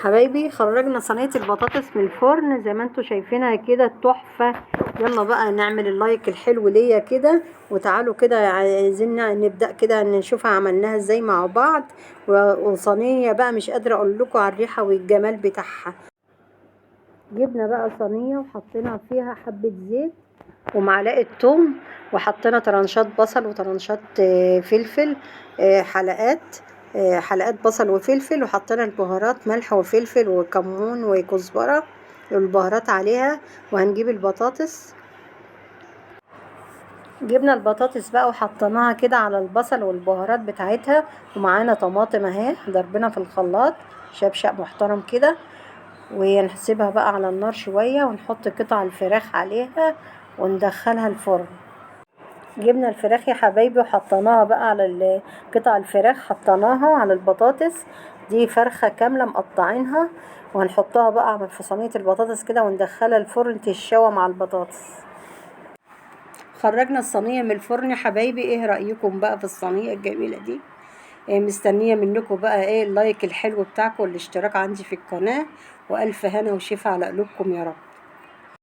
حبايبي خرجنا صينيه البطاطس من الفرن زي ما انتوا شايفينها كده تحفه. يلا بقى نعمل اللايك الحلو ليا كده، وتعالوا كده عايزين نبدا كده نشوفها عملناها ازاي مع بعض. وصينيه بقى مش قادره اقول لكم على الريحه والجمال بتاعها. جبنا بقى صينيه وحطينا فيها حبه زيت ومعلقه توم، وحطينا طرنشات بصل وطرنشات فلفل، حلقات حلقات بصل وفلفل، وحطينا البهارات ملح وفلفل وكمون وكزبرة والبهارات عليها. وهنجيب البطاطس، جبنا البطاطس بقى وحطيناها كده على البصل والبهارات بتاعتها، ومعانا طماطم اهي ضربنا في الخلاط شبشق محترم كده. ونسيبها بقى على النار شوية ونحط قطع الفراخ عليها وندخلها الفرن. جبنا الفراخ يا حبايبي وحطيناها بقى على قطع الفراخ، حطيناها على البطاطس. دي فرخة كاملة مقطعينها، وهنحطها بقى في صينية البطاطس كده وندخلها الفرن تتشوى مع البطاطس. خرجنا الصينية من الفرن يا حبايبي، ايه رأيكم بقى في الصينية الجميلة دي؟ مستنية منكم بقى اللايك الحلو بتاعكم والاشتراك عندي في القناة، وألف هنا وشفا على قلوبكم يا رب.